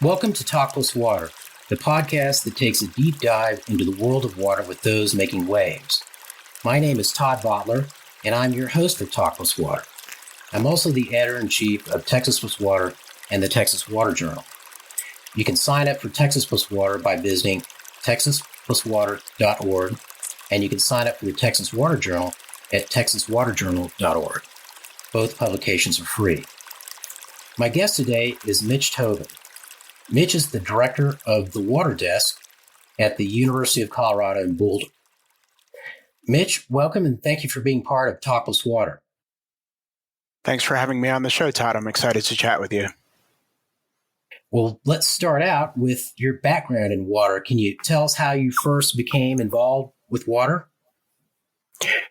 Welcome to Talk+Water, the podcast that takes a deep dive into the world of water with those making waves. My name is Todd Votteler, and I'm your host for Talk+Water. I'm also the editor-in-chief of Texas+Water and the Texas Water Journal. You can sign up for Texas+Water by visiting Texas+Water.org, and you can sign up for the Texas Water Journal at TexasWaterJournal.org. Both publications are free. My guest today is Mitch Tobin. Mitch is the director of the Water Desk at the University of Colorado in Boulder. Mitch, welcome and thank you for being part of Talk+Water. Thanks for having me on the show, Todd. I'm excited to chat with you. Well, let's start out with your background in water. Can you tell us how you first became involved with water?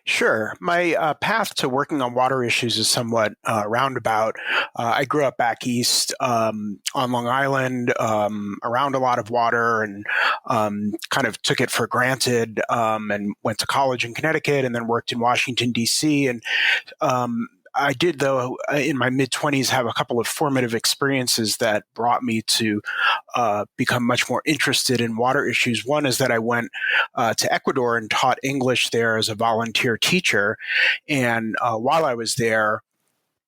Sure. My path to working on water issues is somewhat roundabout. I grew up back east on Long Island, around a lot of water, and kind of took it for granted, and went to college in Connecticut and then worked in Washington, D.C. And I did, though, in my mid-20s, have a couple of formative experiences that brought me to become much more interested in water issues. One is that I went to Ecuador and taught English there as a volunteer teacher. And while I was there,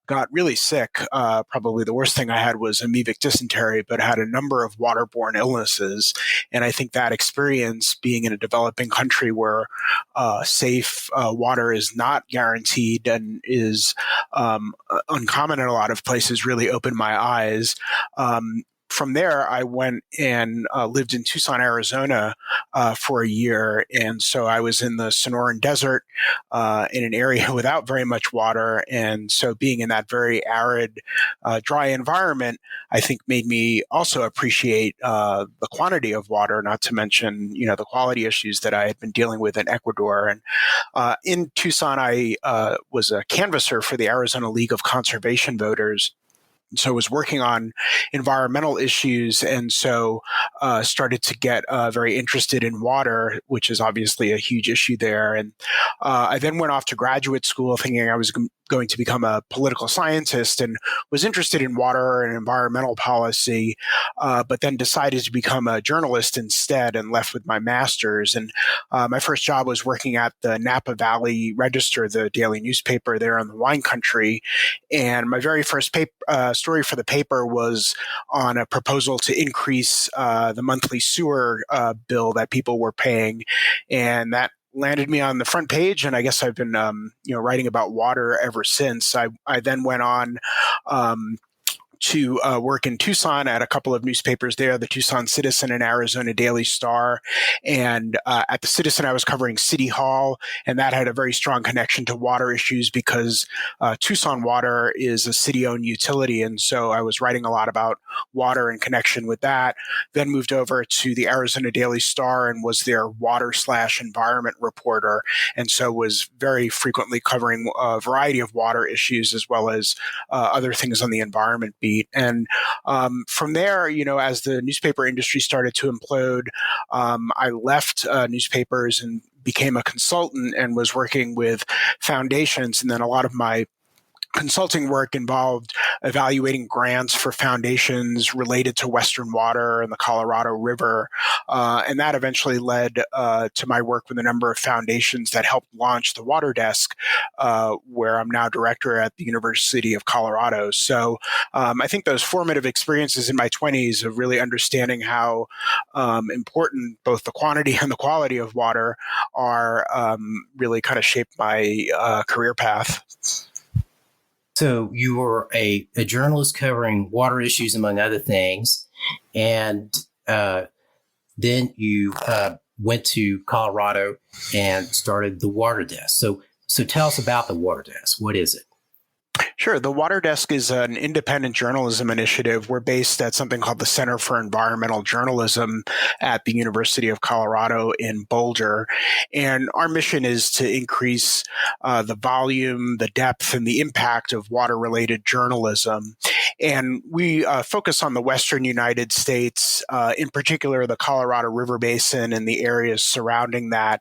got really sick. Probably the worst thing I had was amoebic dysentery, but had a number of waterborne illnesses. And I think that experience, being in a developing country where safe water is not guaranteed and is uncommon in a lot of places, really opened my eyes. From there, I went and lived in Tucson, Arizona for a year. And so I was in the Sonoran Desert in an area without very much water. And so being in that very arid, dry environment, I think made me also appreciate the quantity of water, not to mention, the quality issues that I had been dealing with in Ecuador. And in Tucson, I was a canvasser for the Arizona League of Conservation Voters. So I was working on environmental issues, and so started to get very interested in water, which is obviously a huge issue there. And I then went off to graduate school thinking I was going to become a political scientist and was interested in water and environmental policy, but then decided to become a journalist instead and left with my master's. And my first job was working at the Napa Valley Register, the daily newspaper there in the wine country. And my very first story for the paper was on a proposal to increase the monthly sewer bill that people were paying. And that landed me on the front page, and I guess I've been, writing about water ever since. I then went on to work in Tucson at a couple of newspapers there, the Tucson Citizen and Arizona Daily Star. And at the Citizen, I was covering City Hall, and that had a very strong connection to water issues because Tucson Water is a city-owned utility. And so I was writing a lot about water in connection with that. Then moved over to the Arizona Daily Star and was their water/environment reporter. And so was very frequently covering a variety of water issues as well as other things on the environment beat. And from there, as the newspaper industry started to implode, I left newspapers and became a consultant and was working with foundations. And then a lot of my consulting work involved evaluating grants for foundations related to Western water and the Colorado River. And that eventually led to my work with a number of foundations that helped launch the Water Desk, where I'm now director at the University of Colorado. So I think those formative experiences in my 20s of really understanding how important both the quantity and the quality of water are really kind of shaped my career path. So you were a journalist covering water issues, among other things, and then you went to Colorado and started the Water Desk. So tell us about the Water Desk. What is it? Sure. The Water Desk is an independent journalism initiative. We're based at something called the Center for Environmental Journalism at the University of Colorado in Boulder. And our mission is to increase the volume, the depth, and the impact of water-related journalism. And we focus on the Western United States, in particular the Colorado River Basin and the areas surrounding that.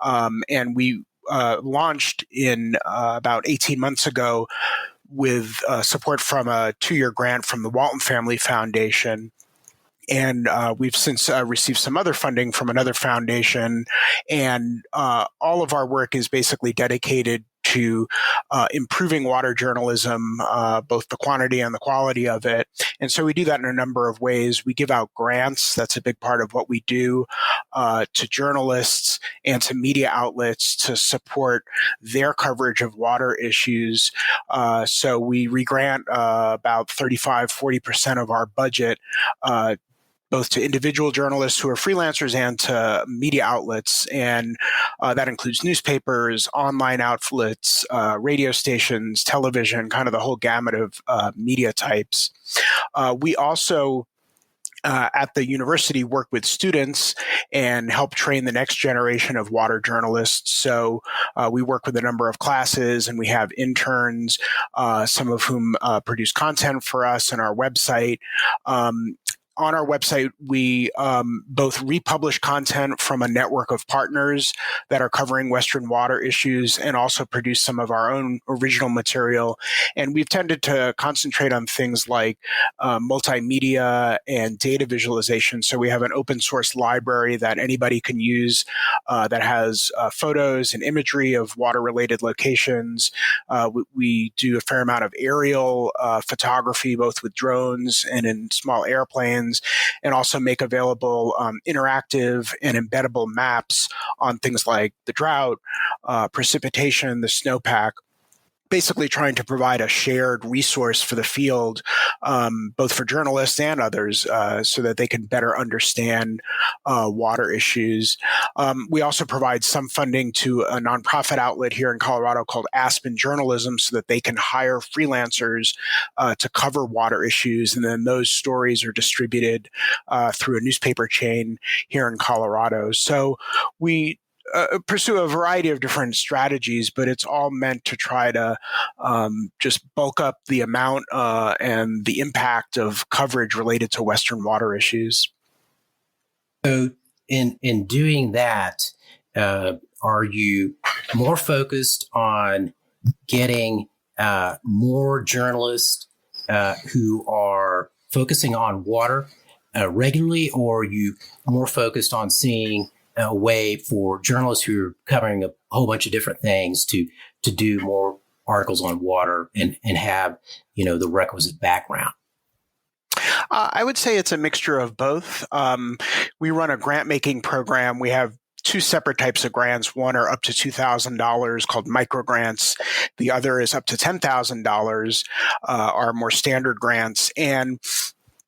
And we launched in about 18 months ago with support from a 2-year grant from the Walton Family Foundation. And we've since received some other funding from another foundation. And all of our work is basically dedicated to improving water journalism, both the quantity and the quality of it. And so we do that in a number of ways. We give out grants. That's a big part of what we do to journalists and to media outlets to support their coverage of water issues. So we re-grant about 35-40% of our budget both to individual journalists who are freelancers and to media outlets. And that includes newspapers, online outlets, radio stations, television, kind of the whole gamut of media types. We also at the university work with students and help train the next generation of water journalists. So we work with a number of classes, and we have interns, some of whom produce content for us on our website. On our website, we both republish content from a network of partners that are covering Western water issues and also produce some of our own original material. And we've tended to concentrate on things like multimedia and data visualization. So we have an open source library that anybody can use that has photos and imagery of water-related locations. We do a fair amount of aerial photography, both with drones and in small airplanes, and also make available interactive and embeddable maps on things like the drought, precipitation, the snowpack, basically trying to provide a shared resource for the field, both for journalists and others, so that they can better understand water issues. We also provide some funding to a nonprofit outlet here in Colorado called Aspen Journalism, so that they can hire freelancers to cover water issues. And then those stories are distributed through a newspaper chain here in Colorado. So we pursue a variety of different strategies, but it's all meant to try to just bulk up the amount and the impact of coverage related to Western water issues. So in doing that, are you more focused on getting more journalists who are focusing on water regularly, or are you more focused on seeing a way for journalists who are covering a whole bunch of different things to do more articles on water and have, the requisite background? I would say it's a mixture of both. We run a grant making program. We have two separate types of grants. One are up to $2,000 called micro grants. The other is up to $10,000, are more standard grants. And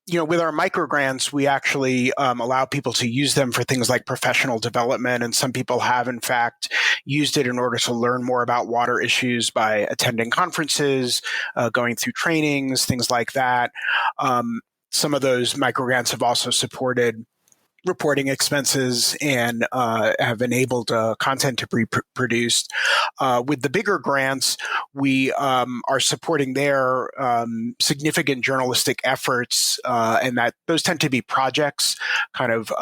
with our micro grants, we actually allow people to use them for things like professional development. And some people have, in fact, used it in order to learn more about water issues by attending conferences, going through trainings, things like that. Some of those micro grants have also supported reporting expenses and have enabled content to be produced. With the bigger grants, we are supporting their significant journalistic efforts, and that those tend to be projects, kind of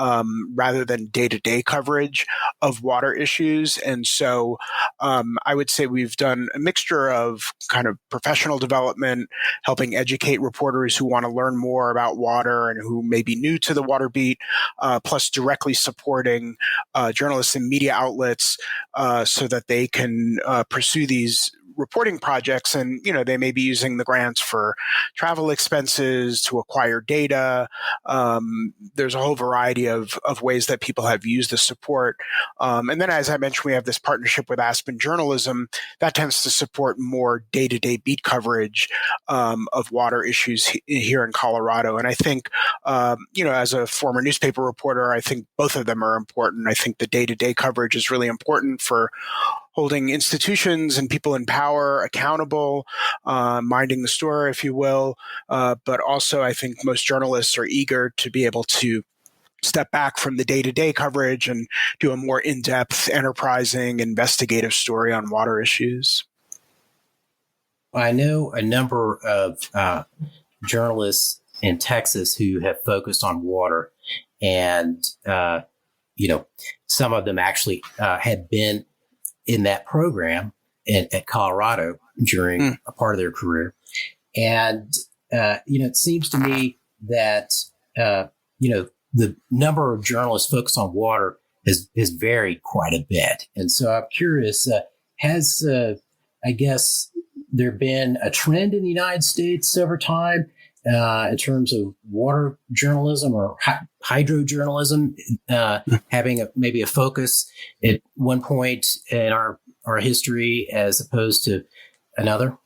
rather than day-to-day coverage of water issues. And so I would say we've done a mixture of kind of professional development, helping educate reporters who want to learn more about water and who may be new to the water beat, plus directly supporting journalists and media outlets so that they can pursue these reporting projects. And, they may be using the grants for travel expenses, to acquire data. There's a whole variety of ways that people have used the support. And then, as I mentioned, we have this partnership with Aspen Journalism that tends to support more day-to-day beat coverage of water issues here in Colorado. And I think, as a former newspaper reporter, I think both of them are important. I think the day-to-day coverage is really important for holding institutions and people in power accountable, minding the store, if you will. But also, I think most journalists are eager to be able to step back from the day-to-day coverage and do a more in-depth, enterprising, investigative story on water issues. I know a number of journalists in Texas who have focused on water, and some of them actually had been in that program at Colorado during a part of their career. And, it seems to me that, the number of journalists focused on water has varied quite a bit. And so I'm curious, has, I guess, there been a trend in the United States over time in terms of water journalism or hydrojournalism having maybe a focus at one point in our history as opposed to another?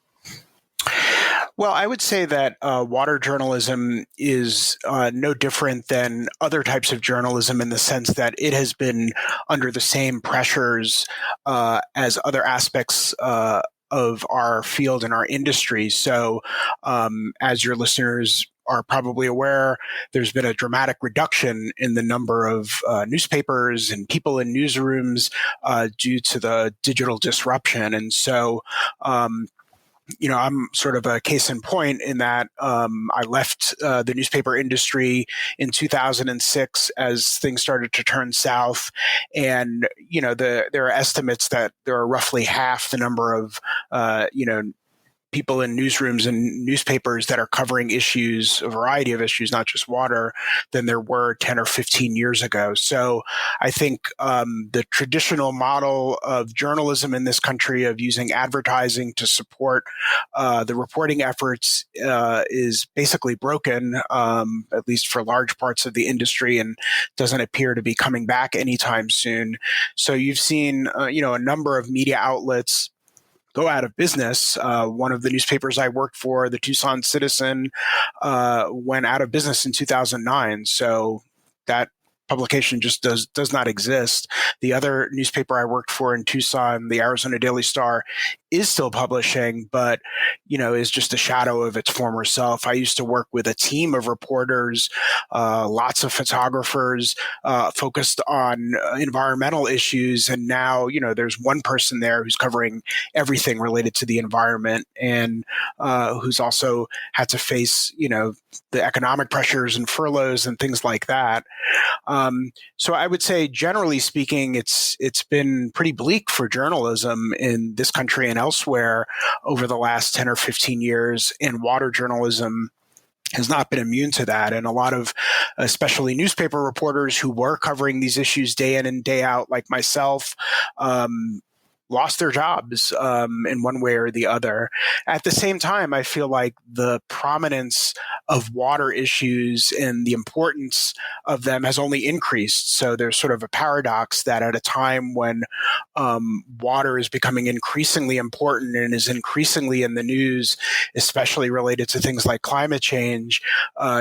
Well, I would say that water journalism is no different than other types of journalism in the sense that it has been under the same pressures as other aspects of our field and our industry. So, as your listeners are probably aware, there's been a dramatic reduction in the number of newspapers and people in newsrooms due to the digital disruption. And so, I'm sort of a case in point in that I left the newspaper industry in 2006 as things started to turn south. And, there are estimates that there are roughly half the number of, people in newsrooms and newspapers that are covering issues, a variety of issues, not just water, than there were 10 or 15 years ago. So I think the traditional model of journalism in this country of using advertising to support the reporting efforts is basically broken, at least for large parts of the industry, and doesn't appear to be coming back anytime soon. So you've seen, a number of media outlets go out of business. One of the newspapers I worked for, the Tucson Citizen, went out of business in 2009. So that publication just does not exist. The other newspaper I worked for in Tucson, the Arizona Daily Star, is still publishing, but is just a shadow of its former self. I used to work with a team of reporters, lots of photographers, focused on environmental issues, and now there's one person there who's covering everything related to the environment, and who's also had to face the economic pressures and furloughs and things like that. So I would say, generally speaking, it's been pretty bleak for journalism in this country and elsewhere over the last 10 or 15 years, and water journalism has not been immune to that. And a lot of, especially newspaper reporters who were covering these issues day in and day out, like myself, lost their jobs in one way or the other. At the same time, I feel like the prominence of water issues and the importance of them has only increased. So there's sort of a paradox that at a time when water is becoming increasingly important and is increasingly in the news, especially related to things like climate change,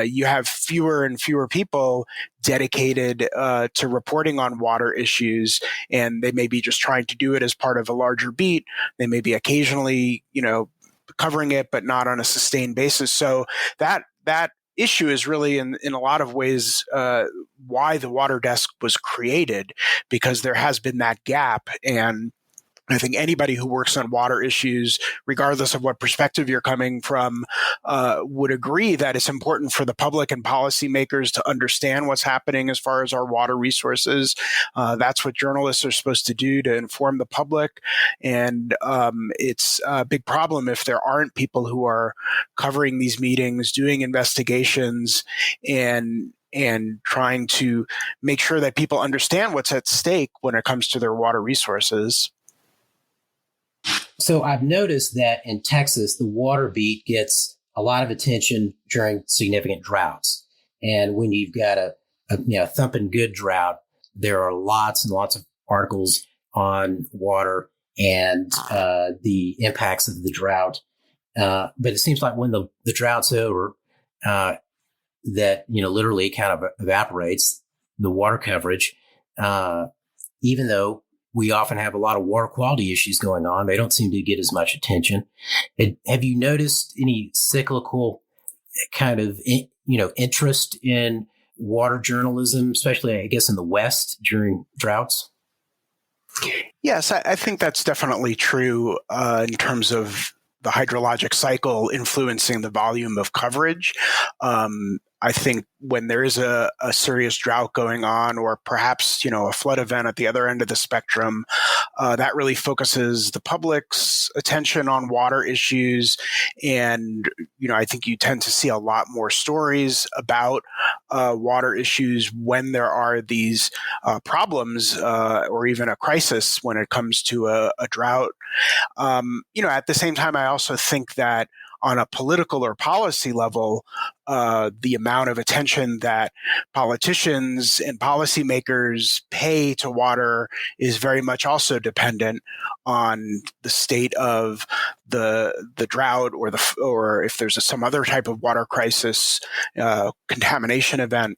you have fewer and fewer people dedicated to reporting on water issues, and they may be just trying to do it as part of a larger beat. They may be occasionally, covering it, but not on a sustained basis. So that issue is really, in a lot of ways, why the Water Desk was created, because there has been that gap. And I think anybody who works on water issues, regardless of what perspective you're coming from, would agree that it's important for the public and policymakers to understand what's happening as far as our water resources. That's what journalists are supposed to do, to inform the public. And it's a big problem if there aren't people who are covering these meetings, doing investigations, and trying to make sure that people understand what's at stake when it comes to their water resources. So I've noticed that in Texas, the water beat gets a lot of attention during significant droughts. And when you've got a thumping good drought, there are lots and lots of articles on water and the impacts of the drought. But it seems like when the drought's over, that literally kind of evaporates the water coverage, even though we often have a lot of water quality issues going on. They don't seem to get as much attention. Have you noticed any cyclical kind of, interest in water journalism, especially, I guess, in the West during droughts? Yes, I think that's definitely true in terms of the hydrologic cycle influencing the volume of coverage. I think when there is a serious drought going on, or perhaps, a flood event at the other end of the spectrum, that really focuses the public's attention on water issues. And, I think you tend to see a lot more stories about water issues when there are these problems or even a crisis when it comes to a drought. At the same time, I also think that on a political or policy level, the amount of attention that politicians and policymakers pay to water is very much also dependent on the state of the drought, or if there's some other type of water crisis, contamination event,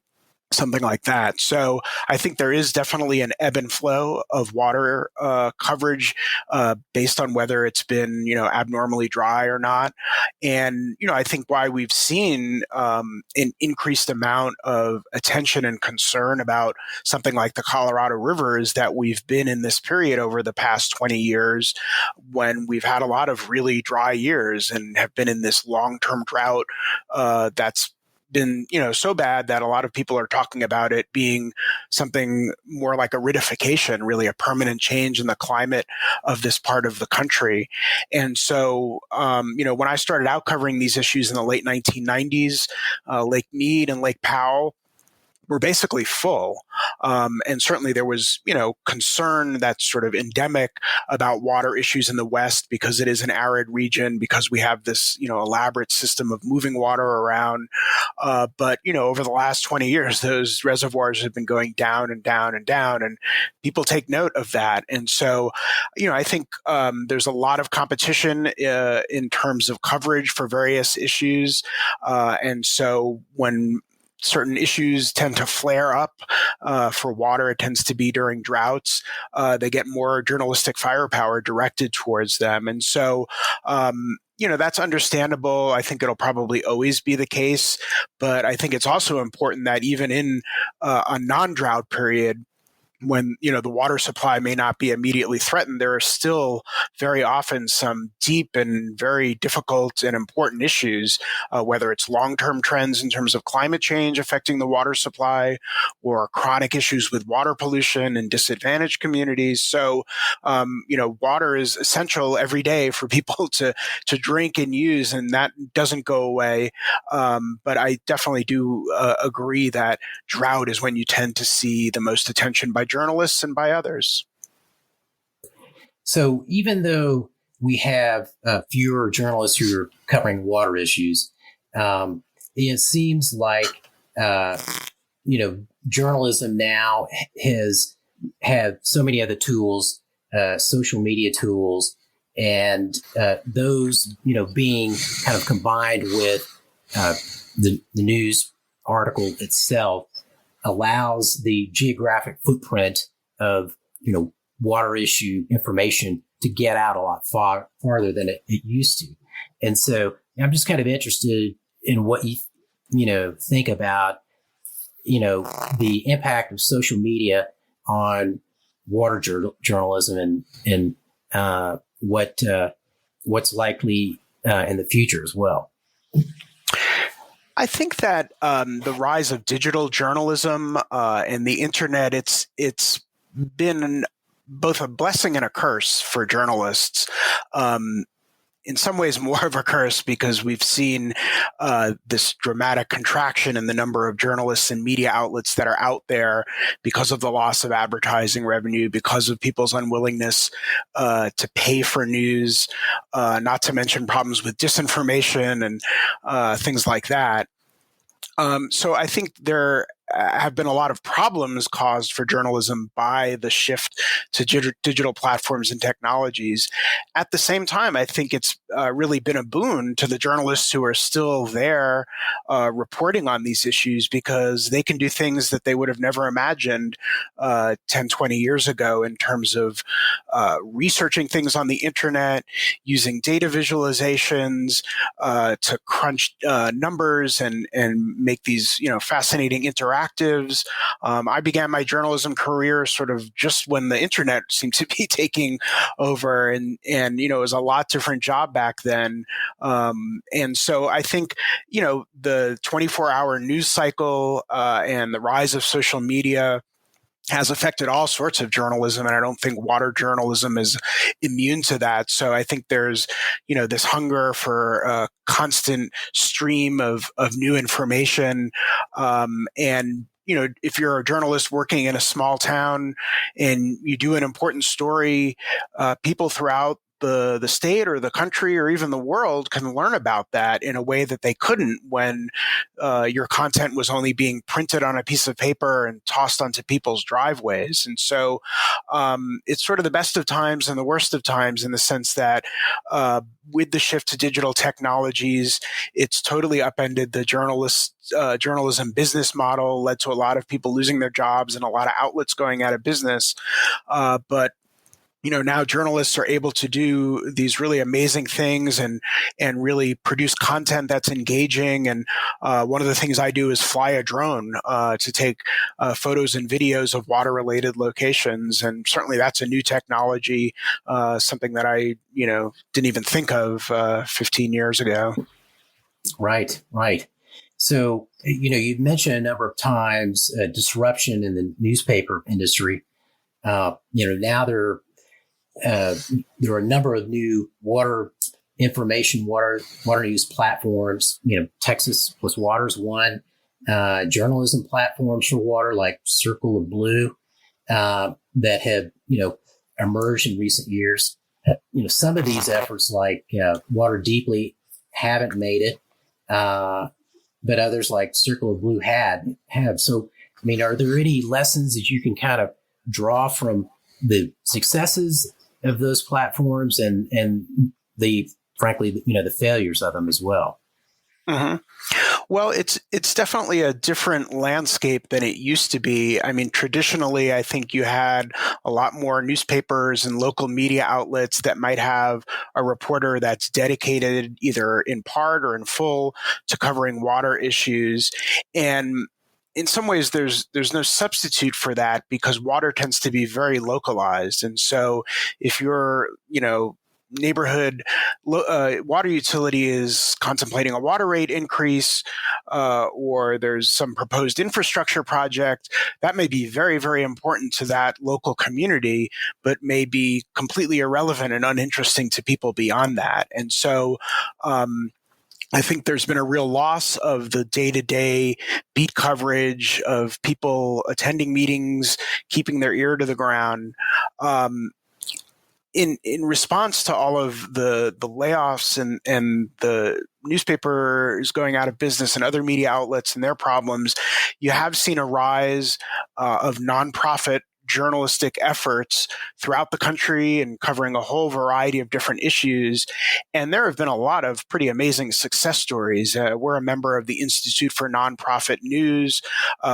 something like that. So I think there is definitely an ebb and flow of water coverage based on whether it's been, abnormally dry or not. And, I think why we've seen an increased amount of attention and concern about something like the Colorado River is that we've been in this period over the past 20 years when we've had a lot of really dry years and have been in this long-term drought that's been, so bad that a lot of people are talking about it being something more like aridification, really a permanent change in the climate of this part of the country. And so, when I started out covering these issues in the late 1990s, Lake Mead and Lake Powell were basically full. And certainly there was, concern that's sort of endemic about water issues in the West because it is an arid region, because we have this, elaborate system of moving water around. But, over the last 20 years, those reservoirs have been going down and down and down, and people take note of that. And so, I think there's a lot of competition in terms of coverage for various issues. And so when certain issues tend to flare up for water, it tends to be during droughts. They get more journalistic firepower directed towards them. And so, that's understandable. I think it'll probably always be the case. But I think it's also important that even in a non-drought period, when, the water supply may not be immediately threatened, there are still very often some deep and very difficult and important issues, whether it's long-term trends in terms of climate change affecting the water supply, or chronic issues with water pollution in disadvantaged communities. So, water is essential every day for people to drink and use, and that doesn't go away. But I definitely do agree that drought is when you tend to see the most attention by journalists and by others. So even though we have fewer journalists who are covering water issues, it seems like journalism now have so many other tools, social media tools, and those being kind of combined with the news article itself allows the geographic footprint of, water issue information to get out a lot farther than it used to. And so I'm just kind of interested in what you think about, the impact of social media on water journalism and what's likely in the future as well. I think that the rise of digital journalism and the internet, it's been both a blessing and a curse for journalists. In some ways more of a curse because we've seen this dramatic contraction in the number of journalists and media outlets that are out there because of the loss of advertising revenue, because of people's unwillingness to pay for news, not to mention problems with disinformation and things like that. So I think there have been a lot of problems caused for journalism by the shift to digital platforms and technologies. At the same time, I think it's really been a boon to the journalists who are still there reporting on these issues, because they can do things that they would have never imagined 10, 20 years ago in terms of researching things on the internet, using data visualizations to crunch numbers and make these fascinating interactions interactives. I began my journalism career sort of just when the internet seemed to be taking over, and it was a lot different job back then. And so I think, the 24-hour news cycle and the rise of social media has affected all sorts of journalism, and I don't think water journalism is immune to that. So I think there's, this hunger for a constant stream of new information. And if you're a journalist working in a small town and you do an important story, people throughout the state or the country or even the world can learn about that in a way that they couldn't when your content was only being printed on a piece of paper and tossed onto people's driveways. And so it's sort of the best of times and the worst of times, in the sense that with the shift to digital technologies, it's totally upended the journalism business model, led to a lot of people losing their jobs and a lot of outlets going out of business. But now journalists are able to do these really amazing things and really produce content that's engaging. And one of the things I do is fly a drone to take photos and videos of water-related locations. And certainly that's a new technology, something that I, didn't even think of 15 years ago. Right. So, you've mentioned a number of times disruption in the newspaper industry. Now there are a number of new water information, water news platforms. Texas+Water is one. Journalism platforms for water like Circle of Blue that have emerged in recent years. Some of these efforts, like Water Deeply, haven't made it, but others like Circle of Blue have. So, are there any lessons that you can kind of draw from the successes of those platforms and the failures of them as well? Mm-hmm. Well, it's definitely a different landscape than it used to be. Traditionally, I think you had a lot more newspapers and local media outlets that might have a reporter that's dedicated either in part or in full to covering water issues. And in some ways, there's no substitute for that, because water tends to be very localized. And so if your neighborhood water utility is contemplating a water rate increase, or there's some proposed infrastructure project, that may be very, very important to that local community, but may be completely irrelevant and uninteresting to people beyond that. And so I think there's been a real loss of the day-to-day beat coverage of people attending meetings, keeping their ear to the ground. In response to all of the layoffs and the newspapers going out of business and other media outlets and their problems, you have seen a rise of nonprofit journalistic efforts throughout the country and covering a whole variety of different issues. And there have been a lot of pretty amazing success stories. We're a member of the Institute for Nonprofit News,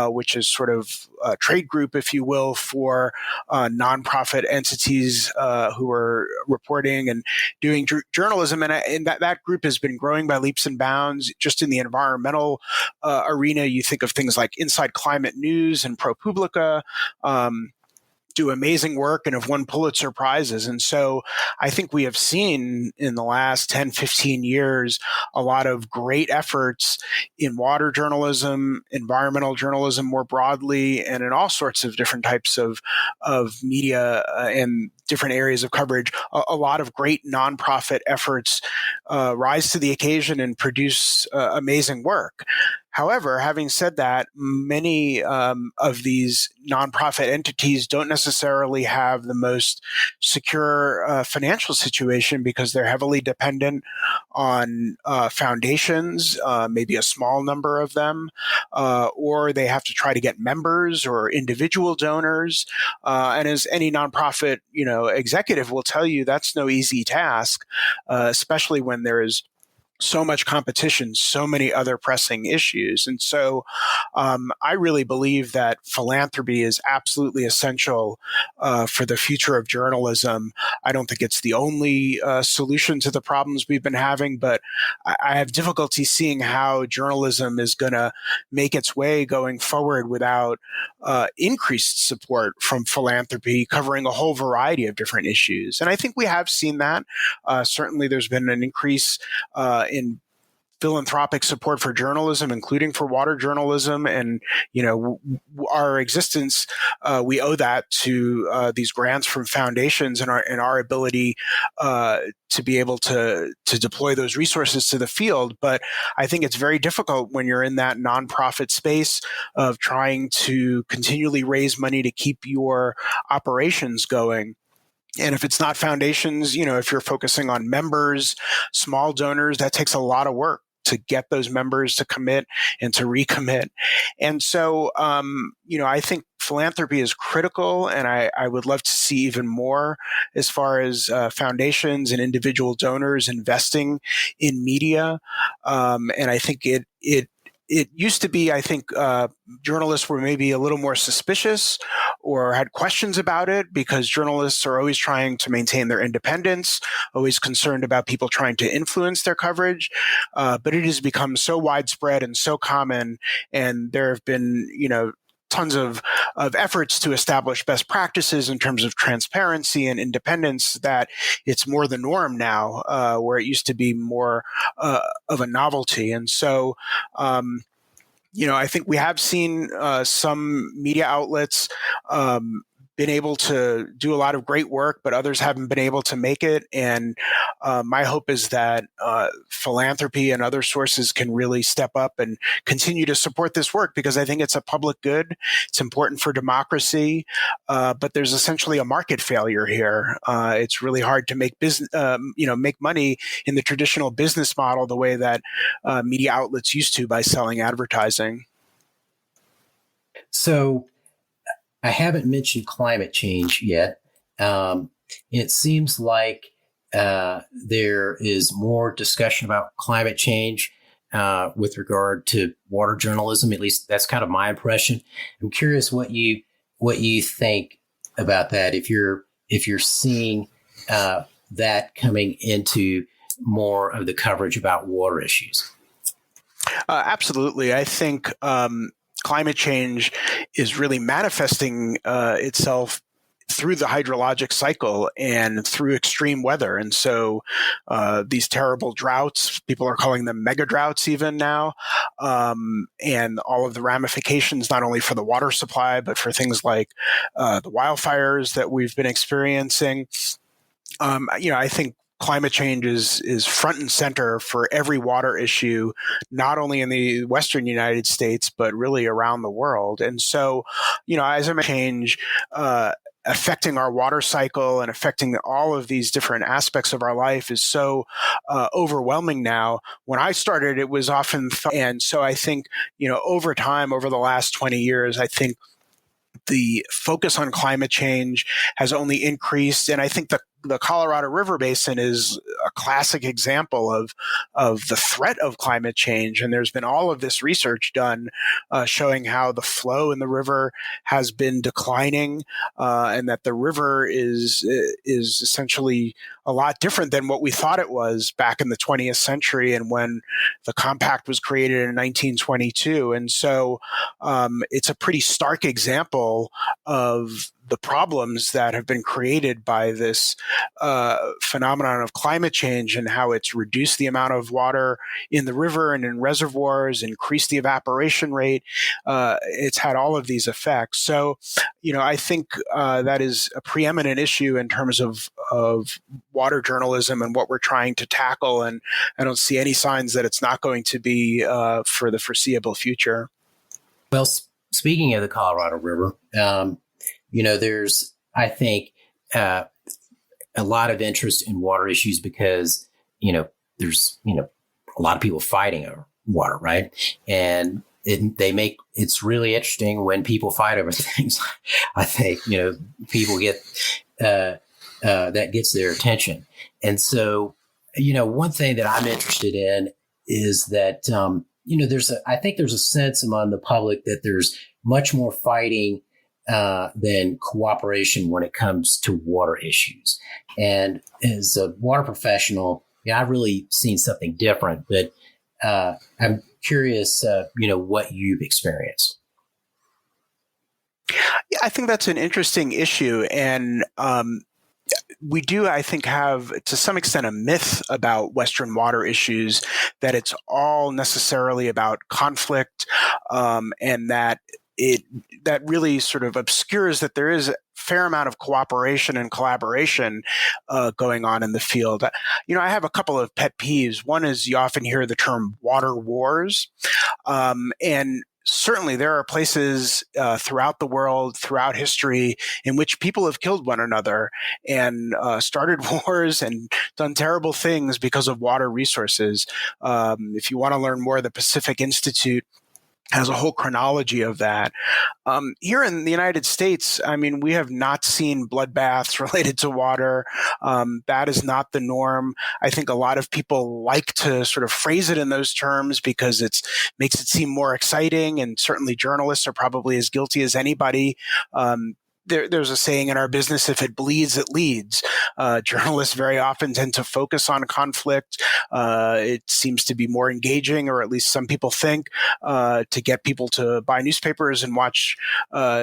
which is sort of a trade group, if you will, for nonprofit entities who are reporting and doing journalism. And that group has been growing by leaps and bounds. Just in the environmental arena, you think of things like Inside Climate News and ProPublica, do amazing work and have won Pulitzer Prizes. And so I think we have seen in the last 10, 15 years a lot of great efforts in water journalism, environmental journalism more broadly, and in all sorts of different types of media and different areas of coverage. A lot of great nonprofit efforts rise to the occasion and produce amazing work. However, having said that, many of these nonprofit entities don't necessarily have the most secure financial situation, because they're heavily dependent on foundations, maybe a small number of them, or they have to try to get members or individual donors. And as any nonprofit, executive will tell you, that's no easy task, especially when there is so much competition, so many other pressing issues. And so I really believe that philanthropy is absolutely essential for the future of journalism. I don't think it's the only solution to the problems we've been having, but I have difficulty seeing how journalism is going to make its way going forward without increased support from philanthropy covering a whole variety of different issues. And I think we have seen that. Certainly there's been an increase in philanthropic support for journalism, including for water journalism. And, our existence, we owe that to these grants from foundations and our ability to be able to deploy those resources to the field. But I think it's very difficult when you're in that nonprofit space of trying to continually raise money to keep your operations going. And if it's not foundations, if you're focusing on members, small donors, that takes a lot of work to get those members to commit and to recommit. And so, I think philanthropy is critical, and I would love to see even more as far as foundations and individual donors investing in media. And I think it used to be, I think, journalists were maybe a little more suspicious or had questions about it because journalists are always trying to maintain their independence, always concerned about people trying to influence their coverage. But it has become so widespread and so common, and there have been, tons of efforts to establish best practices in terms of transparency and independence that it's more the norm now, where it used to be more of a novelty. And so, I think we have seen some media outlets been able to do a lot of great work, but others haven't been able to make it. And my hope is that philanthropy and other sources can really step up and continue to support this work, because I think it's a public good. It's important for democracy, but there's essentially a market failure here. It's really hard to make business, make money in the traditional business model the way that media outlets used to by selling advertising. So I haven't mentioned climate change yet. It seems like there is more discussion about climate change with regard to water journalism. At least that's kind of my impression. I'm curious what you think about that. If you're seeing that coming into more of the coverage about water issues. Absolutely, I think climate change is really manifesting itself through the hydrologic cycle and through extreme weather. And so these terrible droughts, people are calling them mega droughts even now, and all of the ramifications, not only for the water supply, but for things like the wildfires that we've been experiencing. I think climate change is front and center for every water issue, not only in the Western United States, but really around the world. And so, as I mentioned, affecting our water cycle and affecting all of these different aspects of our life is so overwhelming now. When I started, it was often, and so I think, over time, over the last 20 years, I think the focus on climate change has only increased. And I think the Colorado River Basin is a classic example of the threat of climate change. And there's been all of this research done showing how the flow in the river has been declining, and that the river is essentially a lot different than what we thought it was back in the 20th century and when the compact was created in 1922. And so it's a pretty stark example of the problems that have been created by this phenomenon of climate change and how it's reduced the amount of water in the river and in reservoirs, increased the evaporation rate. It's had all of these effects. So, I think that is a preeminent issue in terms of water journalism and what we're trying to tackle. And I don't see any signs that it's not going to be for the foreseeable future. Well, speaking of the Colorado River, there's, I think, a lot of interest in water issues because, there's, a lot of people fighting over water, right? And it's really interesting when people fight over things. I think, people get, that gets their attention. And so one thing that I'm interested in is that, I think there's a sense among the public that there's much more fighting than cooperation when it comes to water issues. And as a water professional, I've really seen something different, but I'm curious, what you've experienced. Yeah, I think that's an interesting issue. And we do, I think, have to some extent a myth about Western water issues, that it's all necessarily about conflict, and that that really sort of obscures that there is a fair amount of cooperation and collaboration going on in the field. I have a couple of pet peeves. One is you often hear the term water wars, and certainly there are places throughout the world, throughout history, in which people have killed one another and started wars and done terrible things because of water resources. If you want to learn more, the Pacific Institute has a whole chronology of that. Here in the United States, we have not seen bloodbaths related to water. That is not the norm. I think a lot of people like to sort of phrase it in those terms because it makes it seem more exciting, and certainly journalists are probably as guilty as anybody. There's a saying in our business, if it bleeds, it leads. Journalists very often tend to focus on conflict. It seems to be more engaging, or at least some people think, to get people to buy newspapers and watch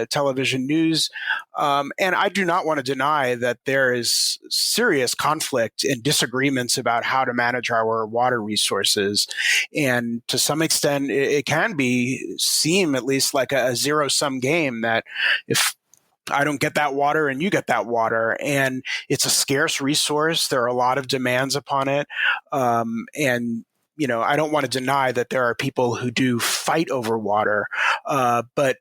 television news. And I do not want to deny that there is serious conflict and disagreements about how to manage our water resources. And to some extent, it can seem at least like a zero-sum game, that if I don't get that water and you get that water, and it's a scarce resource, there are a lot of demands upon it. And I don't want to deny that there are people who do fight over water, but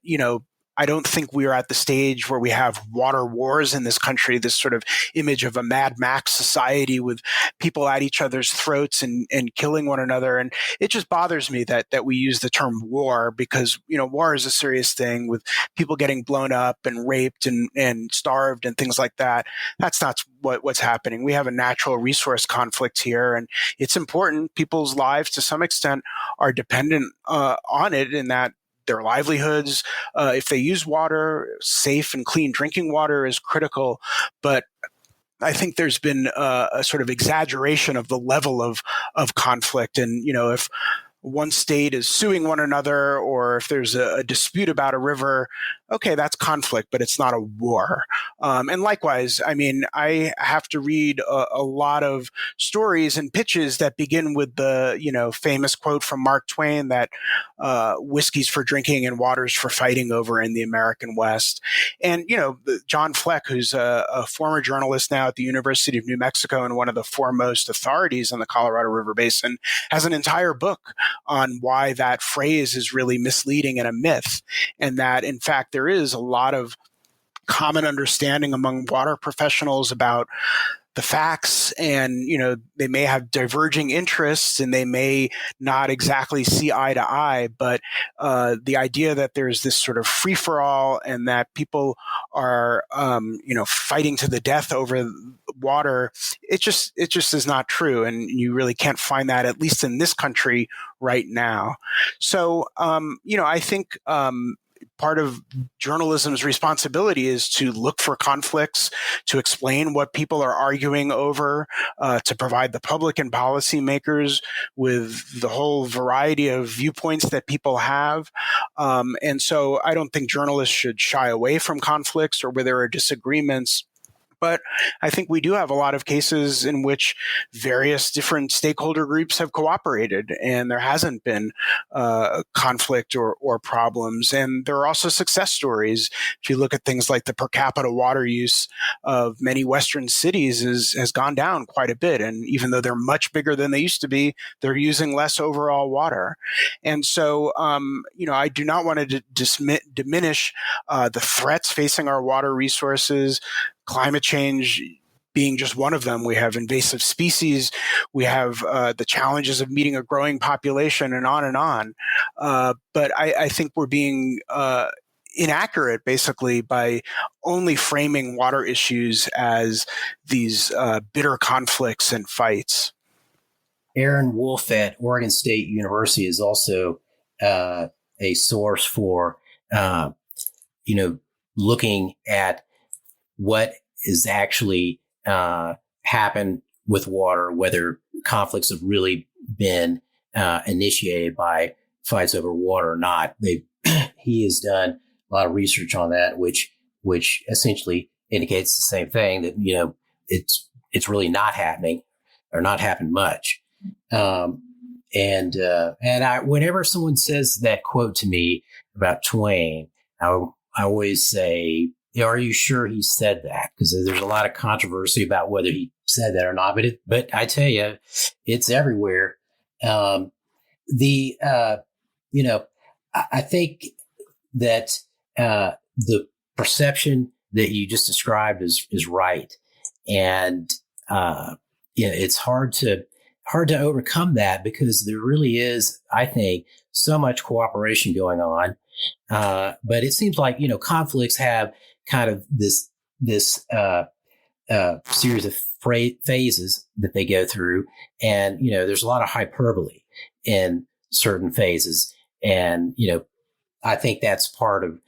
I don't think we are at the stage where we have water wars in this country, this sort of image of a Mad Max society with people at each other's throats and killing one another. And it just bothers me that we use the term war, because, war is a serious thing with people getting blown up and raped and starved and things like that. That's not what's happening. We have a natural resource conflict here, and it's important. People's lives, to some extent, are dependent on it, in that their livelihoods, if they use water, safe and clean drinking water is critical. But I think there's been a sort of exaggeration of the level of conflict. And, if one state is suing one another, or if there's a dispute about a river, okay, that's conflict, but it's not a war. And likewise, I have to read a lot of stories and pitches that begin with the, famous quote from Mark Twain that whiskey's for drinking and water's for fighting over in the American West. And, John Fleck, who's a former journalist now at the University of New Mexico and one of the foremost authorities on the Colorado River Basin, has an entire book on why that phrase is really misleading and a myth, and that, in fact, there is a lot of common understanding among water professionals about the facts, and they may have diverging interests and they may not exactly see eye to eye, but the idea that there's this sort of free-for-all and that people are fighting to the death over water, it just is not true, and you really can't find that, at least in this country right now. So I think part of journalism's responsibility is to look for conflicts, to explain what people are arguing over, to provide the public and policymakers with the whole variety of viewpoints that people have. And so I don't think journalists should shy away from conflicts or where there are disagreements. But I think we do have a lot of cases in which various different stakeholder groups have cooperated and there hasn't been conflict or problems. And there are also success stories. If you look at things like the per capita water use of many Western cities has gone down quite a bit. And even though they're much bigger than they used to be, they're using less overall water. And so, I do not want to diminish the threats facing our water resources. Climate change being just one of them. We have invasive species. We have the challenges of meeting a growing population, and on and on. But I think we're being inaccurate, basically, by only framing water issues as these bitter conflicts and fights. Aaron Wolf at Oregon State University is also a source for, looking at what is actually happened with water, whether conflicts have really been initiated by fights over water or not. He has done a lot of research on that, which essentially indicates the same thing, that it's really not happening or not happened much. And whenever someone says that quote to me about Twain, I always say, are you sure he said that? Because there's a lot of controversy about whether he said that or not. But I tell you, it's everywhere. I think that the perception that you just described is right, and it's hard to overcome that, because there really is, I think, so much cooperation going on. But it seems like, conflicts have kind of this series of phases that they go through. And, there's a lot of hyperbole in certain phases. And, I think that's part of,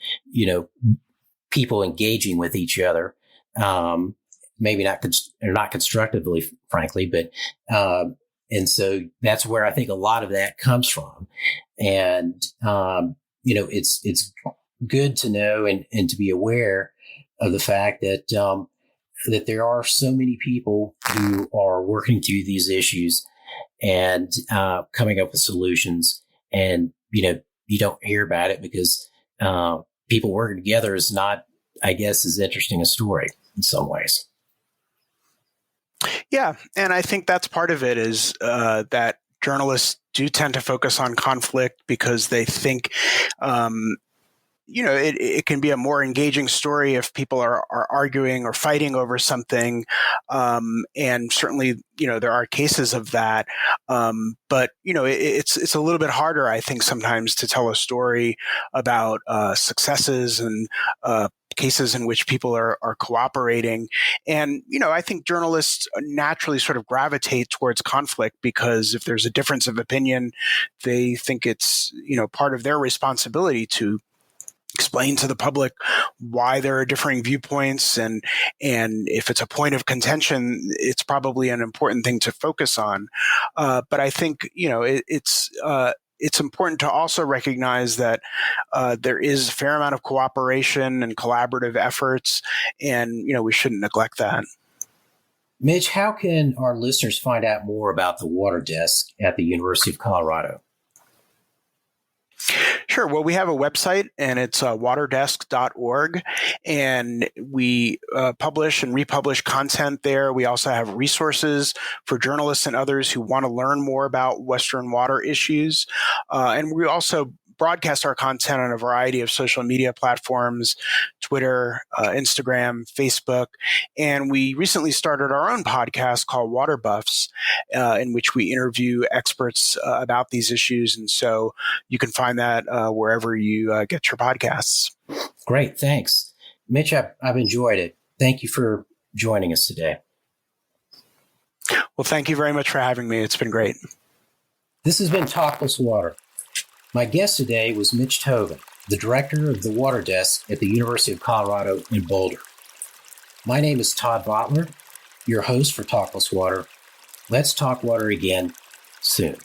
people engaging with each other. Maybe not constructively, frankly, but, and so that's where I think a lot of that comes from. And, it's good to know and to be aware of the fact that, that there are so many people who are working through these issues and, coming up with solutions. And, you don't hear about it because, people working together is not, I guess, as interesting a story in some ways. Yeah, and I think that's part of it is that journalists do tend to focus on conflict because they think, it can be a more engaging story if people are arguing or fighting over something. And certainly, there are cases of that. But, it's a little bit harder, I think, sometimes to tell a story about successes and cases in which people are cooperating. And, I think journalists naturally sort of gravitate towards conflict because if there's a difference of opinion, they think it's, part of their responsibility to explain to the public why there are differing viewpoints. And if it's a point of contention, it's probably an important thing to focus on. But I think, it's important to also recognize that there is a fair amount of cooperation and collaborative efforts, and we shouldn't neglect that. Mitch, how can our listeners find out more about the Water Desk at the University of Colorado? Sure. Well, we have a website, and it's waterdesk.org, and we publish and republish content there. We also have resources for journalists and others who want to learn more about Western water issues. And we also broadcast our content on a variety of social media platforms, Twitter, Instagram, Facebook. And we recently started our own podcast called Water Buffs, in which we interview experts about these issues. And so you can find that wherever you get your podcasts. Great. Thanks. Mitch, I've enjoyed it. Thank you for joining us today. Well, thank you very much for having me. It's been great. This has been Talk+Water. My guest today was Mitch Tobin, the director of the Water Desk at the University of Colorado in Boulder. My name is Todd Votteler, your host for Talk+Water. Let's talk water again soon.